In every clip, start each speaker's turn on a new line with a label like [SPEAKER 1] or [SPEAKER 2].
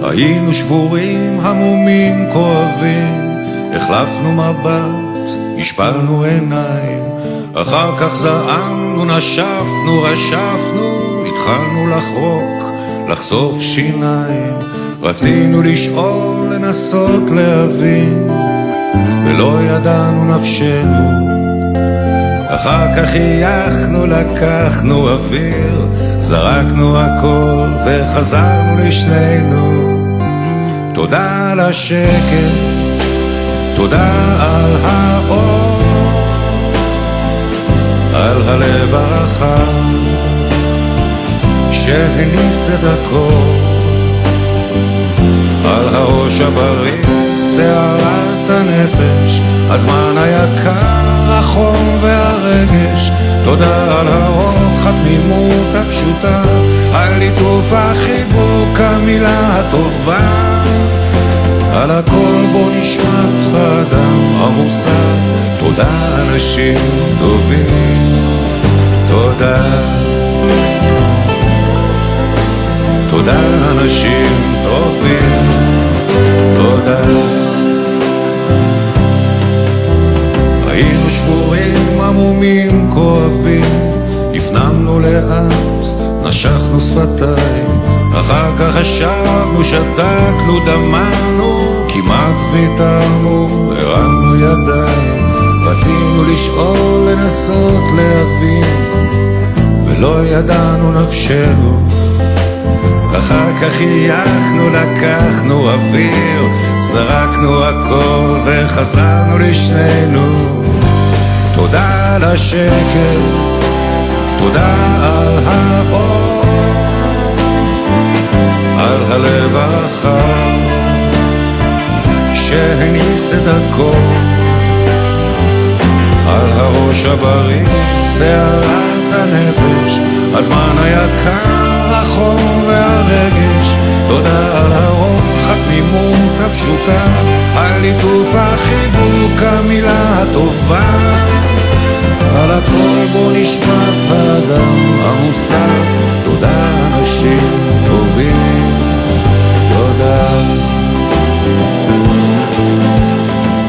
[SPEAKER 1] היינו שבורים, המומים, כואבים, החלפנו מבט, השפלנו עיניים, אחר כך זעמנו, נשפנו, רשפנו, התחלנו לחרוק, לחשוף שיניים, רצינו לשאול, לנסות להבין, ולא ידענו נפשנו. אחר כך חייכנו, לקחנו אוויר, זרקנו הכל וחזרנו לשנינו. תודה על השקט, תודה על האור, על הלב הרחב שהניס את הכל, על הראש הבריא, שערת הנפש, הזמן היקר, החום והרגש. תודה על הרוח, התמימות הפשוטה, על ליטוף החיבוק, המילה הטובה, על הכל בו נשמת האדם המוסר. תודה אנשים טובים, תודה, תודה אנשים טובים, תודה. היינו שבורים, עמומים, כואבים, הפנמנו לאט, נשכנו שפתיים, אחר כך חשבנו, שתקנו, דמענו, כמעט ויתרנו, הרמנו ידיים, רצינו לשאול, לנסות להבין, ולא ידענו נפשנו. אחר כך חייכנו, לקחנו אוויר, זרקנו הכל וחזרנו לשנינו. תודה על השקט, תודה על האור, על הלב הרחב שהניס את הכל, על הראש הבריא, שערת הנפש, הזמן היקר, החום והרגש. תודה על הרוח, התמימות הפשוטה, על ליטוף החיבוק, המילה הטובה, על הכל בו נשמת האדם המוסר. תודה אנשים טובים, תודה,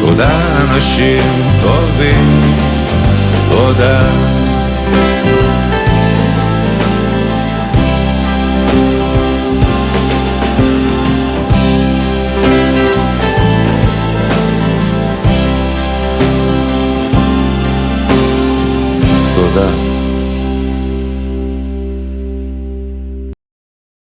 [SPEAKER 1] תודה אנשים טובים, תודה. תודה.